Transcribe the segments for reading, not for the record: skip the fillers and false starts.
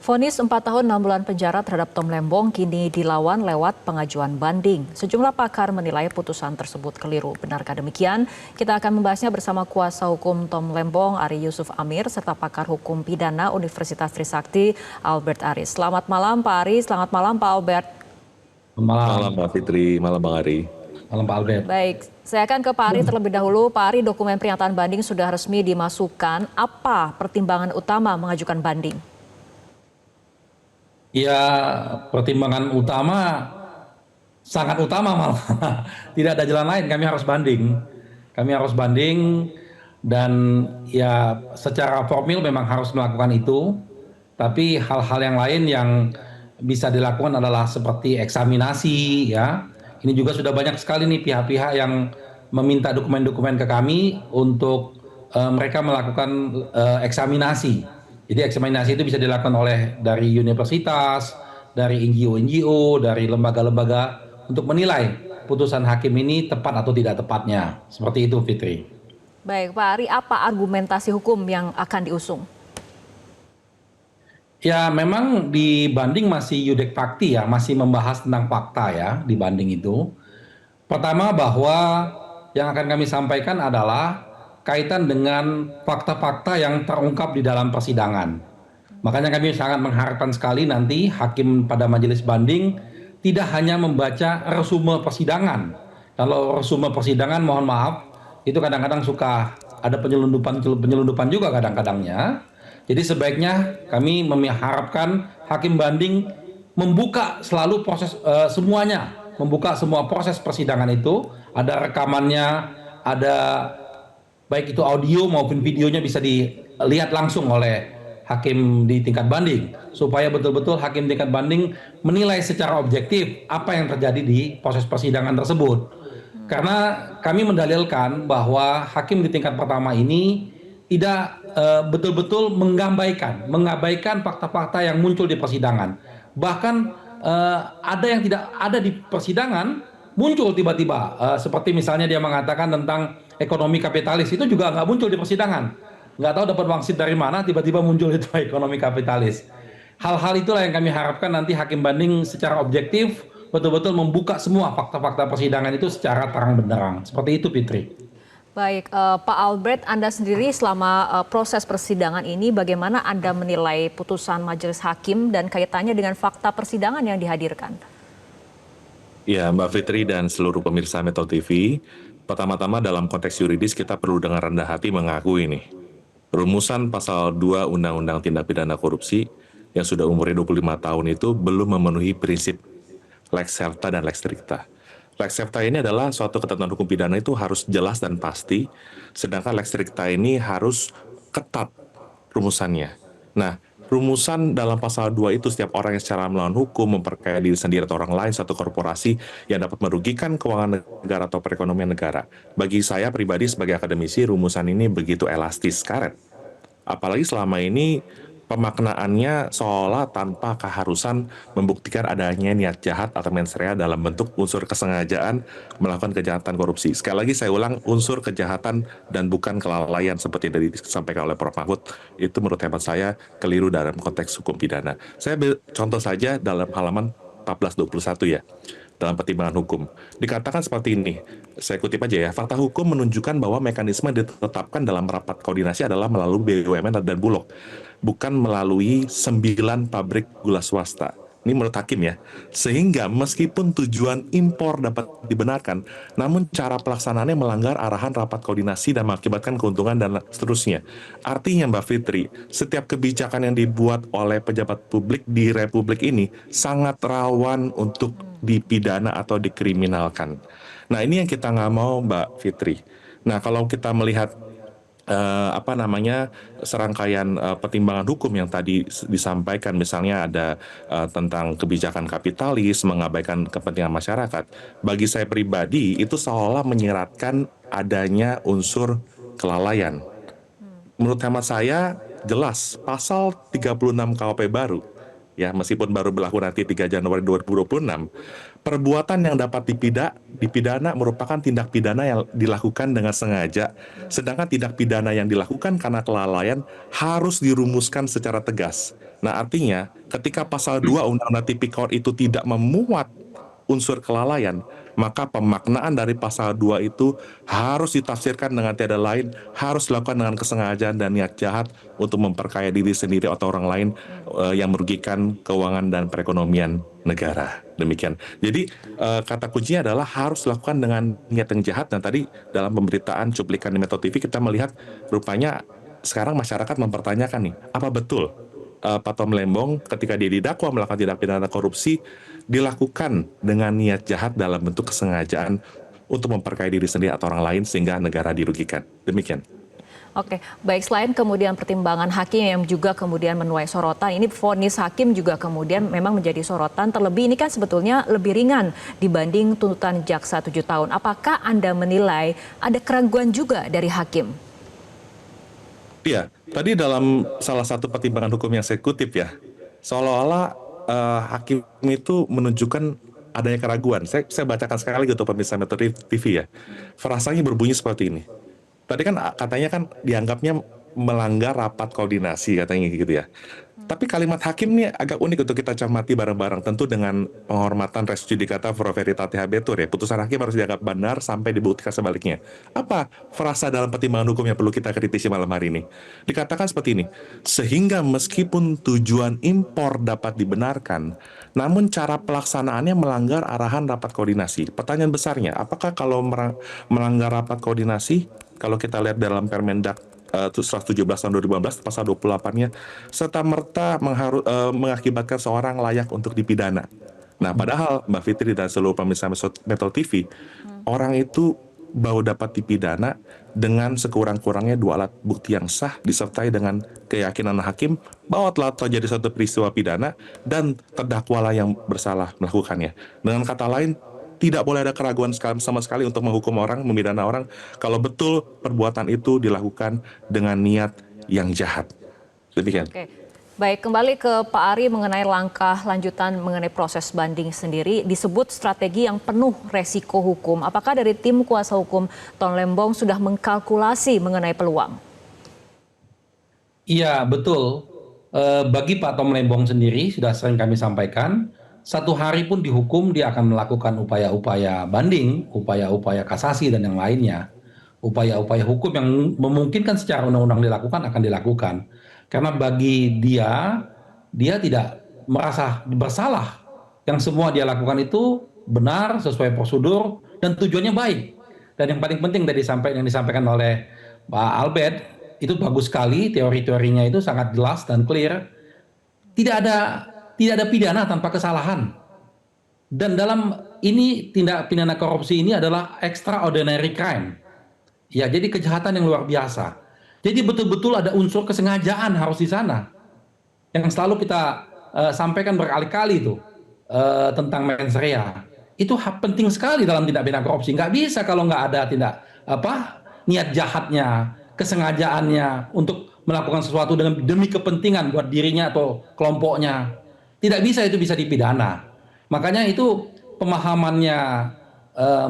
Vonis 4 tahun 6 bulan penjara terhadap Tom Lembong kini dilawan lewat pengajuan banding. Sejumlah pakar menilai putusan tersebut keliru. Benarkah demikian? Kita akan membahasnya bersama kuasa hukum Tom Lembong, Ari Yusuf Amir, serta pakar hukum pidana Universitas Trisakti, Albert Aris. Selamat malam Pak Ari, selamat malam Pak Albert. Malam Mbak Fitri, malam Bang Ari. Malam Pak Albert. Baik, saya akan ke Pak Ari terlebih dahulu. Pak Ari, dokumen pernyataan banding sudah resmi dimasukkan. Apa pertimbangan utama mengajukan banding? Ya, pertimbangan utama, sangat utama malah. Tidak ada jalan lain, kami harus banding. Kami harus banding dan ya secara formil memang harus melakukan itu. Tapi hal-hal yang lain yang bisa dilakukan adalah seperti eksaminasi ya. Ini juga sudah banyak sekali nih pihak-pihak yang meminta dokumen-dokumen ke kami untuk mereka melakukan eksaminasi. Jadi eksaminasi itu bisa dilakukan oleh dari universitas, dari NGO, dari lembaga-lembaga untuk menilai putusan hakim ini tepat atau tidak tepatnya. Seperti itu, Fitri. Baik, Pak Ari, apa argumentasi hukum yang akan diusung? Ya, memang di banding masih yudek fakti ya, masih membahas tentang fakta ya di banding itu. Pertama bahwa yang akan kami sampaikan adalah kaitan dengan fakta-fakta yang terungkap di dalam persidangan. Makanya kami sangat mengharapkan sekali nanti hakim pada majelis banding tidak hanya membaca resume persidangan. Kalau resume persidangan mohon maaf, itu kadang-kadang suka ada penyelundupan juga kadang-kadangnya. Jadi sebaiknya kami mengharapkan hakim banding membuka selalu proses semuanya, membuka semua proses persidangan itu, ada rekamannya, ada baik itu audio maupun videonya bisa dilihat langsung oleh hakim di tingkat banding supaya betul-betul hakim tingkat banding menilai secara objektif apa yang terjadi di proses persidangan tersebut. Karena kami mendalilkan bahwa hakim di tingkat pertama ini tidak betul-betul mengabaikan fakta-fakta yang muncul di persidangan. Bahkan ada yang tidak ada di persidangan muncul tiba-tiba, seperti misalnya dia mengatakan tentang ekonomi kapitalis, itu juga nggak muncul di persidangan. Nggak tahu dapat wangsit dari mana, tiba-tiba muncul itu ekonomi kapitalis. Hal-hal itulah yang kami harapkan nanti hakim banding secara objektif betul-betul membuka semua fakta-fakta persidangan itu secara terang benderang. Seperti itu, Fitri. Baik, Pak Albert, Anda sendiri selama proses persidangan ini bagaimana Anda menilai putusan majelis hakim dan kaitannya dengan fakta persidangan yang dihadirkan? Ya, Mbak Fitri dan seluruh pemirsa Metro TV, pertama-tama dalam konteks yuridis kita perlu dengan rendah hati mengakui nih, rumusan pasal 2 Undang-Undang Tindak Pidana Korupsi yang sudah umurnya 25 tahun itu belum memenuhi prinsip lex serta dan lex stricta. Lex serta ini adalah suatu ketentuan hukum pidana itu harus jelas dan pasti, sedangkan lex stricta ini harus ketat rumusannya. Nah, rumusan dalam pasal 2 itu setiap orang yang secara melawan hukum memperkaya diri sendiri atau orang lain suatu korporasi yang dapat merugikan keuangan negara atau perekonomian negara. Bagi saya pribadi sebagai akademisi, rumusan ini begitu elastis, karet. Apalagi selama ini pemaknaannya seolah tanpa keharusan membuktikan adanya niat jahat atau mens rea dalam bentuk unsur kesengajaan melakukan kejahatan korupsi. Sekali lagi saya ulang, unsur kejahatan dan bukan kelalaian seperti yang disampaikan oleh Prof. Mahfud, itu menurut hemat saya keliru dalam konteks hukum pidana. Saya ambil contoh saja dalam halaman 1421 ya. Dalam pertimbangan hukum. Dikatakan seperti ini, saya kutip aja ya, fakta hukum menunjukkan bahwa mekanisme ditetapkan dalam rapat koordinasi adalah melalui BUMN dan Bulog, bukan melalui 9 pabrik gula swasta. Ini menurut hakim ya. Sehingga meskipun tujuan impor dapat dibenarkan, namun cara pelaksanaannya melanggar arahan rapat koordinasi dan mengakibatkan keuntungan dan seterusnya. Artinya Mbak Fitri, setiap kebijakan yang dibuat oleh pejabat publik di Republik ini sangat rawan untuk dipidana atau dikriminalkan. Nah ini yang kita nggak mau Mbak Fitri. Nah kalau kita melihat serangkaian pertimbangan hukum yang tadi disampaikan, misalnya ada tentang kebijakan kapitalis, mengabaikan kepentingan masyarakat. Bagi saya pribadi itu seolah menyiratkan adanya unsur kelalaian. Menurut hemat saya jelas pasal 36 KUHP baru, ya meskipun baru berlaku nanti 3 Januari 2026, perbuatan yang dapat dipidana merupakan tindak pidana yang dilakukan dengan sengaja, sedangkan tindak pidana yang dilakukan karena kelalaian harus dirumuskan secara tegas. Nah, artinya ketika pasal 2 Undang-Undang Tipikor itu tidak memuat unsur kelalaian, maka pemaknaan dari pasal 2 itu harus ditafsirkan dengan tiada lain, harus dilakukan dengan kesengajaan dan niat jahat untuk memperkaya diri sendiri atau orang lain yang merugikan keuangan dan perekonomian negara. Demikian. Jadi kata kuncinya adalah harus dilakukan dengan niat yang jahat, dan tadi dalam pemberitaan cuplikan di Metro TV kita melihat rupanya sekarang masyarakat mempertanyakan nih, apa betul Pak Tom Lembong ketika dia didakwa melakukan tindak pidana korupsi dilakukan dengan niat jahat dalam bentuk kesengajaan untuk memperkaya diri sendiri atau orang lain sehingga negara dirugikan. Demikian. Oke, baik, selain kemudian pertimbangan hakim yang juga kemudian menuai sorotan, ini vonis hakim juga kemudian memang menjadi sorotan, terlebih ini kan sebetulnya lebih ringan dibanding tuntutan jaksa 7 tahun. Apakah Anda menilai ada keraguan juga dari hakim? Iya, tadi dalam salah satu pertimbangan hukum yang saya kutip ya, seolah-olah hakim itu menunjukkan adanya keraguan. Saya bacakan sekali lagi untuk pemirsa Metro TV ya. Frasanya berbunyi seperti ini. Tadi kan katanya kan dianggapnya melanggar rapat koordinasi katanya gitu ya. Tapi kalimat hakim ini agak unik untuk kita cermati bareng-bareng, tentu dengan penghormatan res judicata pro veritate habetur ya. Putusan hakim harus dianggap benar sampai dibuktikan sebaliknya. Apa frasa dalam pertimbangan hukum yang perlu kita kritisi malam hari ini? Dikatakan seperti ini, sehingga meskipun tujuan impor dapat dibenarkan, namun cara pelaksanaannya melanggar arahan rapat koordinasi. Pertanyaan besarnya, apakah kalau melanggar rapat koordinasi, kalau kita lihat dalam Permendak 117 tahun 2015 pasal 28-nya serta merta mengakibatkan seorang layak untuk dipidana. Nah, padahal Mbak Fitri dan seluruh pemirsa Metro TV, orang itu baru dapat dipidana dengan sekurang-kurangnya 2 alat bukti yang sah disertai dengan keyakinan hakim bahwa telah terjadi suatu peristiwa pidana dan terdakwalah yang bersalah melakukannya. Dengan kata lain, tidak boleh ada keraguan sama sekali untuk menghukum orang, memidana orang, kalau betul perbuatan itu dilakukan dengan niat yang jahat. Demikian. Oke. Baik, kembali ke Pak Ari mengenai langkah lanjutan mengenai proses banding sendiri, disebut strategi yang penuh resiko hukum. Apakah dari tim kuasa hukum Tom Lembong sudah mengkalkulasi mengenai peluang? Iya, betul. Bagi Pak Tom Lembong sendiri, sudah sering kami sampaikan, 1 hari pun dihukum, dia akan melakukan upaya-upaya banding, upaya-upaya kasasi, dan yang lainnya. Upaya-upaya hukum yang memungkinkan secara undang-undang dilakukan akan dilakukan. Karena bagi dia tidak merasa bersalah. Yang semua dia lakukan itu benar, sesuai prosedur, dan tujuannya baik. Dan yang paling penting tadi yang disampaikan oleh Pak Albert, itu bagus sekali, teori-teorinya itu sangat jelas dan clear. Tidak ada pidana tanpa kesalahan. Dan dalam ini tindak pidana korupsi ini adalah extraordinary crime. Ya, jadi kejahatan yang luar biasa. Jadi betul-betul ada unsur kesengajaan harus di sana. Yang selalu kita sampaikan berkali-kali itu tentang mens rea. Itu penting sekali dalam tindak pidana korupsi. Nggak bisa kalau nggak ada niat jahatnya, kesengajaannya untuk melakukan sesuatu demi kepentingan buat dirinya atau kelompoknya. Tidak bisa itu bisa dipidana. Makanya itu pemahamannya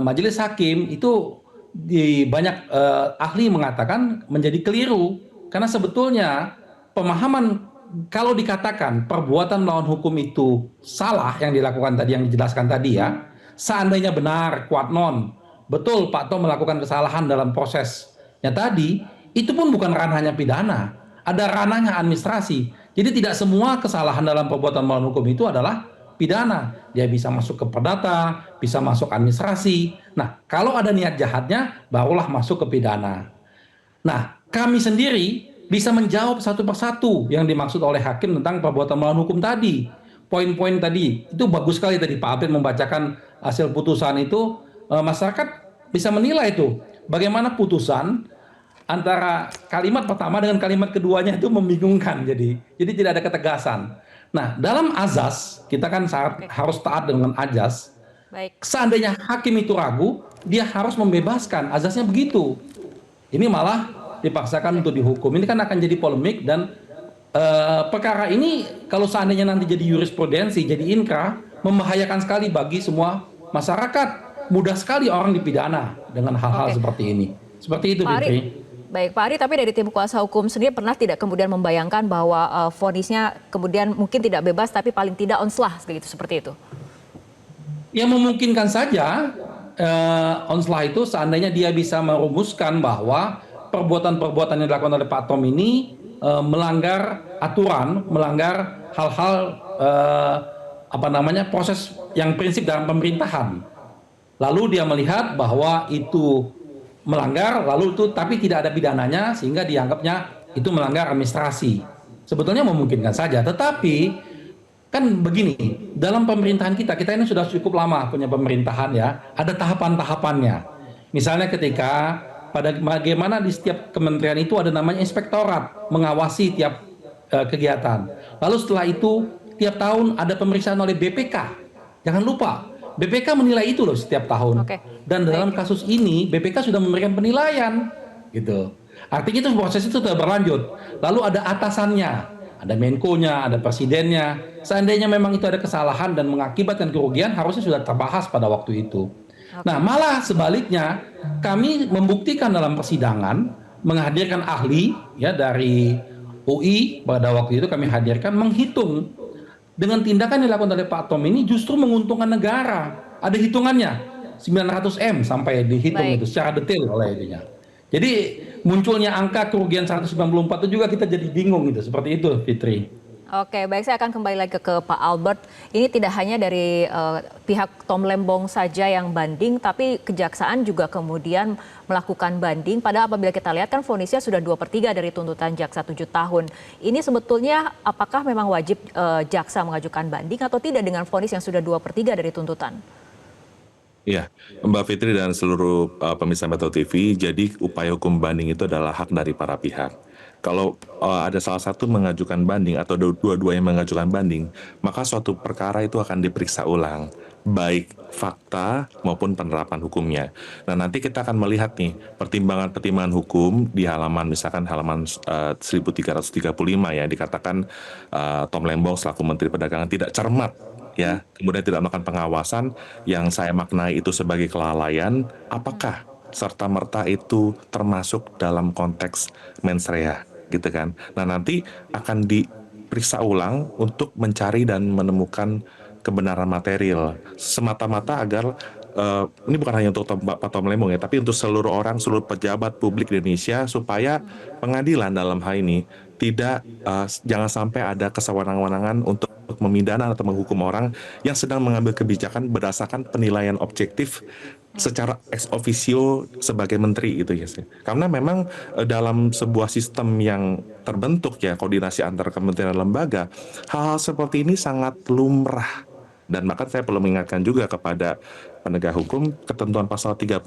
majelis hakim itu di banyak ahli mengatakan menjadi keliru. Karena sebetulnya pemahaman kalau dikatakan perbuatan melawan hukum itu salah yang dilakukan tadi, yang dijelaskan tadi ya, seandainya benar, kuat non, betul Pak Tom melakukan kesalahan dalam prosesnya tadi, itu pun bukan ranahnya pidana, ada ranahnya administrasi. Jadi tidak semua kesalahan dalam perbuatan melawan hukum itu adalah pidana. Dia bisa masuk ke perdata, bisa masuk administrasi. Nah, kalau ada niat jahatnya, barulah masuk ke pidana. Nah, kami sendiri bisa menjawab satu persatu yang dimaksud oleh hakim tentang perbuatan melawan hukum tadi. Poin-poin tadi, itu bagus sekali tadi Pak Albert membacakan hasil putusan itu, masyarakat bisa menilai itu. Bagaimana putusan antara kalimat pertama dengan kalimat keduanya itu membingungkan, jadi tidak ada ketegasan. Nah, dalam azas kita kan harus taat dengan azas. Baik. Seandainya hakim itu ragu, dia harus membebaskan, azasnya begitu. Ini malah dipaksakan untuk dihukum. Ini kan akan jadi polemik, dan perkara ini kalau seandainya nanti jadi jurisprudensi, jadi inkrah, membahayakan sekali bagi semua masyarakat. Mudah sekali orang dipidana dengan hal-hal seperti ini. Seperti itu, Fitri. Baik, Pak Ari, tapi dari tim kuasa hukum sendiri pernah tidak kemudian membayangkan bahwa vonisnya kemudian mungkin tidak bebas, tapi paling tidak onslah, begitu, seperti itu? Ya memungkinkan saja onslah itu seandainya dia bisa merumuskan bahwa perbuatan-perbuatan yang dilakukan oleh Pak Tom ini melanggar aturan, melanggar hal-hal proses yang prinsip dalam pemerintahan. Lalu dia melihat bahwa itu melanggar, lalu itu tapi tidak ada pidananya sehingga dianggapnya itu melanggar administrasi. Sebetulnya memungkinkan saja, tetapi kan begini, dalam pemerintahan kita ini sudah cukup lama punya pemerintahan ya, ada tahapan-tahapannya. Misalnya ketika bagaimana di setiap kementerian itu ada namanya inspektorat mengawasi tiap kegiatan. Lalu setelah itu tiap tahun ada pemeriksaan oleh BPK. Jangan lupa, BPK menilai itu loh setiap tahun. Oke. Dan dalam kasus ini BPK sudah memberikan penilaian, gitu. Artinya itu proses itu sudah berlanjut. Lalu ada atasannya, ada Menko-nya, ada presidennya. Seandainya memang itu ada kesalahan dan mengakibatkan kerugian, harusnya sudah terbahas pada waktu itu. Nah, malah sebaliknya, kami membuktikan dalam persidangan, menghadirkan ahli ya dari UI pada waktu itu kami hadirkan menghitung dengan tindakan yang dilakukan oleh Pak Tom ini justru menguntungkan negara. Ada hitungannya, 900 M sampai dihitung itu secara detail oleh ininya. Jadi munculnya angka kerugian 194 itu juga kita jadi bingung gitu, seperti itu Fitri. Oke, baik, saya akan kembali lagi ke Pak Albert. Ini tidak hanya dari pihak Tom Lembong saja yang banding, tapi kejaksaan juga kemudian melakukan banding. Padahal apabila kita lihat kan vonisnya sudah 2/3 dari tuntutan jaksa 7 tahun. Ini sebetulnya apakah memang wajib jaksa mengajukan banding atau tidak dengan vonis yang sudah 2/3 dari tuntutan? Ya, Mbak Fitri dan seluruh pemirsa Metro TV, jadi upaya hukum banding itu adalah hak dari para pihak. Kalau ada salah satu mengajukan banding atau dua-duanya mengajukan banding, maka suatu perkara itu akan diperiksa ulang, baik fakta maupun penerapan hukumnya. Nah, nanti kita akan melihat nih pertimbangan-pertimbangan hukum di halaman, misalkan halaman 1335 ya, dikatakan Tom Lembong selaku Menteri Perdagangan tidak cermat, ya, kemudian tidak melakukan pengawasan yang saya maknai itu sebagai kelalaian. Apakah serta-merta itu termasuk dalam konteks mens rea, gitu kan? Nah, nanti akan diperiksa ulang untuk mencari dan menemukan kebenaran material semata-mata agar ini bukan hanya untuk Pak Tom Lembong ya, tapi untuk seluruh orang, seluruh pejabat publik di Indonesia, supaya pengadilan dalam hal ini tidak jangan sampai ada kesewenang-wenangan untuk memidana atau menghukum orang yang sedang mengambil kebijakan berdasarkan penilaian objektif secara ex officio sebagai menteri gitu ya. Karena memang dalam sebuah sistem yang terbentuk ya, koordinasi antar kementerian dan lembaga, hal-hal seperti ini sangat lumrah. Dan maka saya perlu mengingatkan juga kepada penegak hukum, ketentuan pasal 32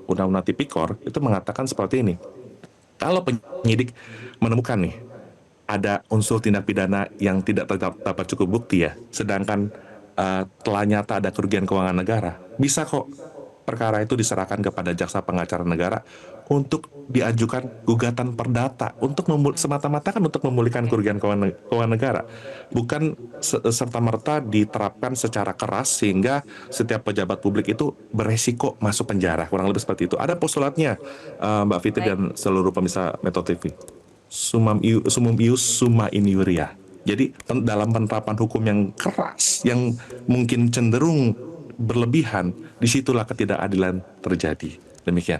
Undang-Undang Tipikor itu mengatakan seperti ini. Kalau penyidik menemukan nih ada unsur tindak pidana yang tidak dapat cukup bukti ya, sedangkan telah nyata ada kerugian keuangan negara, bisa kok perkara itu diserahkan kepada jaksa pengacara negara untuk diajukan gugatan perdata untuk semata-mata kan untuk memulihkan kerugian keuangan negara, bukan serta-merta diterapkan secara keras sehingga setiap pejabat publik itu beresiko masuk penjara, kurang lebih seperti itu. Ada postulatnya, Mbak Fitri dan seluruh pemirsa Metro TV. Sumum ius summa iniuria. Jadi dalam penerapan hukum yang keras, yang mungkin cenderung berlebihan, disitulah ketidakadilan terjadi. Demikian.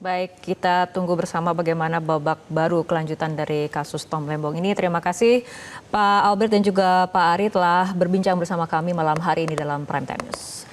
Baik, kita tunggu bersama bagaimana babak baru kelanjutan dari kasus Tom Lembong ini. Terima kasih Pak Albert dan juga Pak Ari telah berbincang bersama kami malam hari ini dalam Prime Time News.